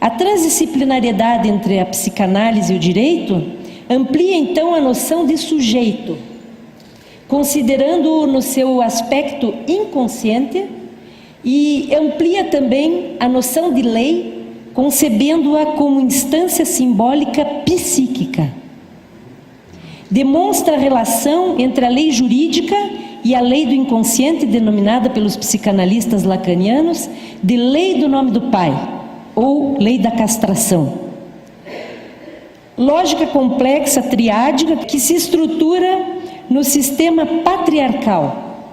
A transdisciplinariedade entre a psicanálise e o direito amplia então a noção de sujeito, considerando-o no seu aspecto inconsciente, e amplia também a noção de lei, concebendo-a como instância simbólica psíquica. Demonstra a relação entre a lei jurídica e a lei do inconsciente, denominada pelos psicanalistas lacanianos de lei do nome do pai, ou lei da castração. Lógica complexa, triádica, que se estrutura no sistema patriarcal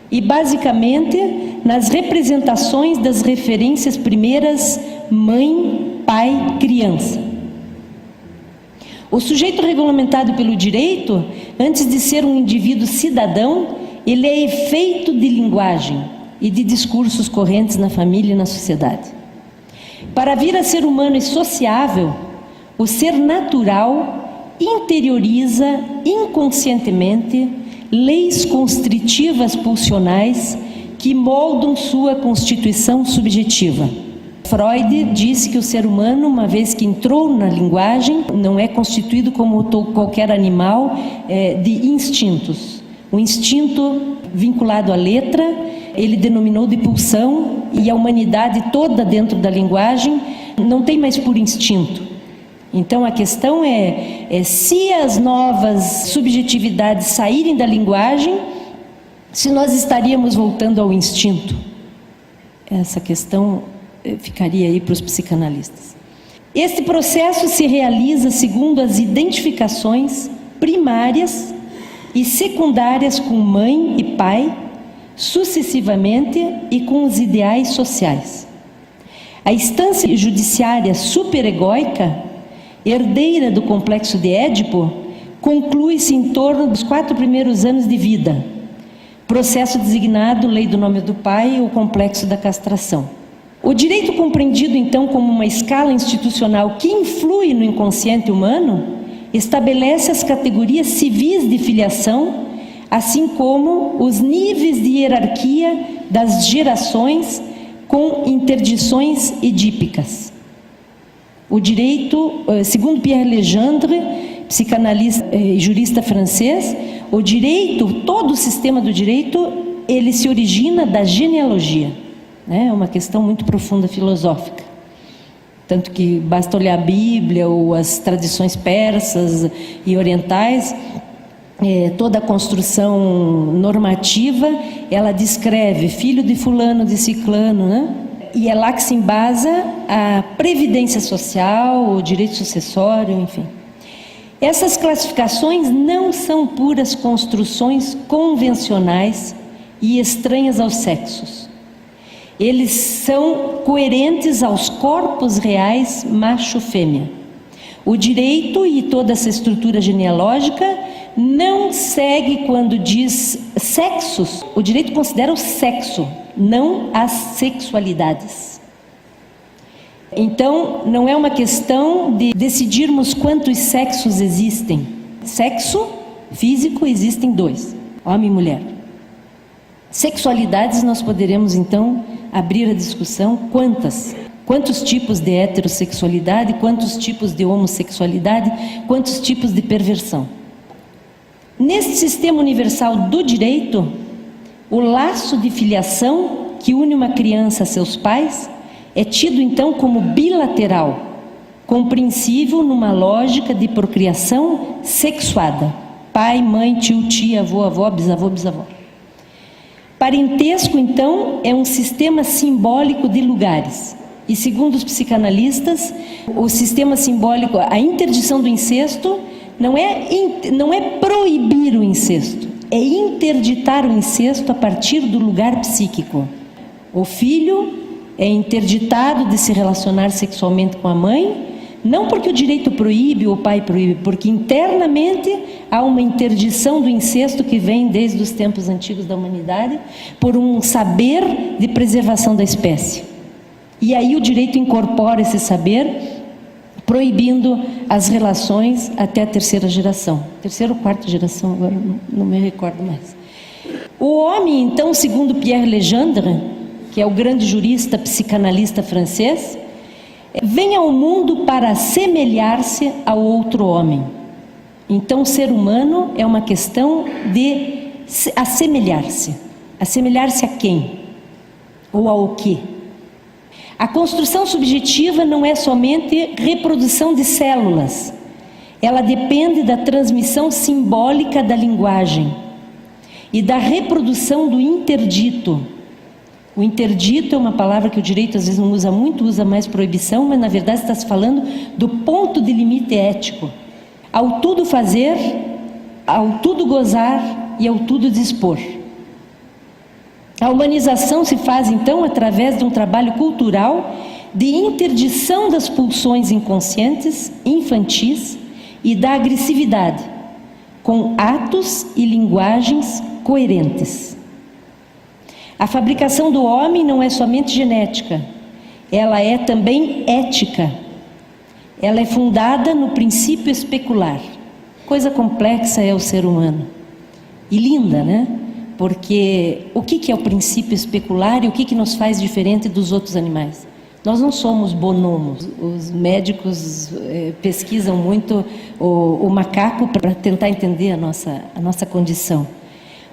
e, basicamente, nas representações das referências primeiras mãe, pai, criança. O sujeito regulamentado pelo direito, antes de ser um indivíduo cidadão, ele é efeito de linguagem e de discursos correntes na família e na sociedade. Para vir a ser humano e sociável, o ser natural interioriza inconscientemente leis constritivas pulsionais que moldam sua constituição subjetiva. Freud disse que o ser humano, uma vez que entrou na linguagem, não é constituído como qualquer animal de instintos. O instinto vinculado à letra, ele denominou de pulsão, e a humanidade toda dentro da linguagem não tem mais por instinto. Então a questão é se as novas subjetividades saírem da linguagem, se nós estaríamos voltando ao instinto. Essa questão ficaria aí para os psicanalistas. Este processo se realiza segundo as identificações primárias e secundárias com mãe e pai, sucessivamente, e com os ideais sociais. A instância judiciária superegóica, herdeira do complexo de Édipo, conclui-se em torno dos 4 primeiros anos de vida, processo designado lei do nome do pai, o complexo da castração. O direito, compreendido então como uma escala institucional que influi no inconsciente humano, estabelece as categorias civis de filiação, assim como os níveis de hierarquia das gerações com interdições edípicas. O direito, segundo Pierre Legendre, psicanalista e jurista francês, o direito, todo o sistema do direito, ele se origina da genealogia. É uma questão muito profunda filosófica. Tanto que basta olhar a Bíblia ou as tradições persas e orientais, toda a construção normativa, ela descreve filho de fulano, de ciclano, né? E é lá que se embasa a previdência social, o direito sucessório, enfim. Essas classificações não são puras construções convencionais e estranhas aos sexos. Eles são coerentes aos corpos reais macho-fêmea. O direito e toda essa estrutura genealógica não segue quando diz sexos. O direito considera o sexo, não as sexualidades. Então, não é uma questão de decidirmos quantos sexos existem. Sexo físico existem 2, homem e mulher. Sexualidades nós poderemos então abrir a discussão quantos tipos de heterossexualidade, quantos tipos de homossexualidade, quantos tipos de perversão. Neste sistema universal do direito, o laço de filiação que une uma criança a seus pais é tido então como bilateral, compreensível numa lógica de procriação sexuada. Pai, mãe, tio, tia, avô, avó, bisavô, bisavó. Parentesco, então, é um sistema simbólico de lugares. E, segundo os psicanalistas, o sistema simbólico, a interdição do incesto, não é proibir o incesto, é interditar o incesto a partir do lugar psíquico. O filho é interditado de se relacionar sexualmente com a mãe, não porque o direito proíbe ou o pai proíbe, porque internamente há uma interdição do incesto que vem desde os tempos antigos da humanidade, por um saber de preservação da espécie. E aí o direito incorpora esse saber, proibindo as relações até a 3ª geração. 3ª ou 4ª geração, agora não me recordo mais. O homem, então, segundo Pierre Legendre, que é o grande jurista psicanalista francês, vem ao mundo para assemelhar-se ao outro homem. Então, o ser humano é uma questão de assemelhar-se. Assemelhar-se a quem? Ou ao quê? A construção subjetiva não é somente reprodução de células. Ela depende da transmissão simbólica da linguagem e da reprodução do interdito. O interdito é uma palavra que o direito às vezes não usa muito, usa mais proibição, mas na verdade está se falando do ponto de limite ético. Ao tudo fazer, ao tudo gozar e ao tudo dispor. A humanização se faz então através de um trabalho cultural de interdição das pulsões inconscientes, infantis e da agressividade, com atos e linguagens coerentes. A fabricação do homem não é somente genética, ela é também ética. Ela é fundada no princípio especular. Coisa complexa é o ser humano. E linda, né? Porque o que é o princípio especular e o que nos faz diferente dos outros animais? Nós não somos bonobos. Os médicos pesquisam muito o macaco para tentar entender a nossa condição.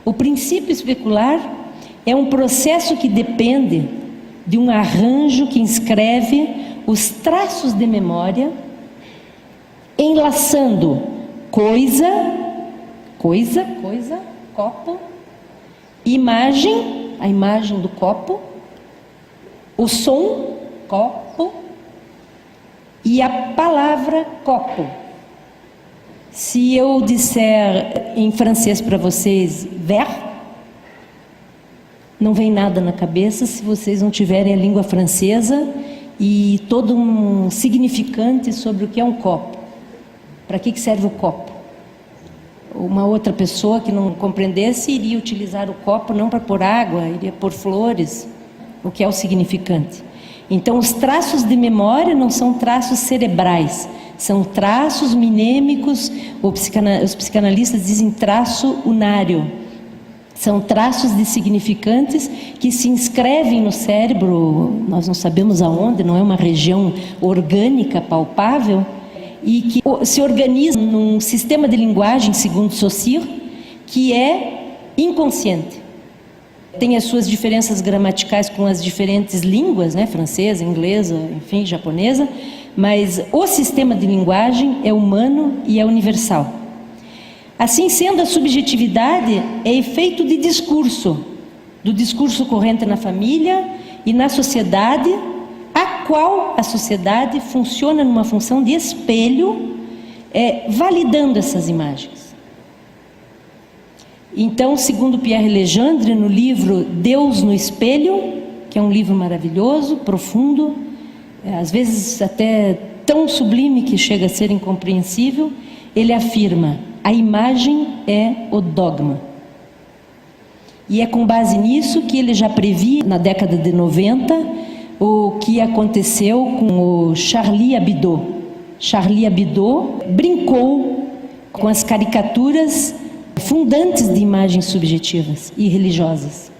O princípio especular é um processo que depende de um arranjo que inscreve os traços de memória, enlaçando coisa, copo, imagem, a imagem do copo, o som, copo, e a palavra copo. Se eu disser em francês para vocês verre, não vem nada na cabeça se vocês não tiverem a língua francesa e todo um significante sobre o que é um copo. Para que serve o copo? Uma outra pessoa que não compreendesse iria utilizar o copo não para pôr água, iria pôr flores, o que é o significante. Então, os traços de memória não são traços cerebrais, são traços minêmicos, os psicanalistas dizem traço unário. São traços de significantes que se inscrevem no cérebro, nós não sabemos aonde, não é uma região orgânica palpável, e que se organizam num sistema de linguagem, segundo Saussure, que é inconsciente. Tem as suas diferenças gramaticais com as diferentes línguas, né? Francesa, inglesa, enfim, japonesa, mas o sistema de linguagem é humano e é universal. Assim sendo, a subjetividade é efeito de discurso, do discurso corrente na família e na sociedade, a qual a sociedade funciona numa função de espelho, validando essas imagens. Então, segundo Pierre Legendre, no livro Deus no Espelho, que é um livro maravilhoso, profundo, às vezes até tão sublime que chega a ser incompreensível, ele afirma: a imagem é o dogma. E é com base nisso que ele já previa, na década de 90, o que aconteceu com o Charlie Hebdo. Charlie Hebdo brincou com as caricaturas fundantes de imagens subjetivas e religiosas.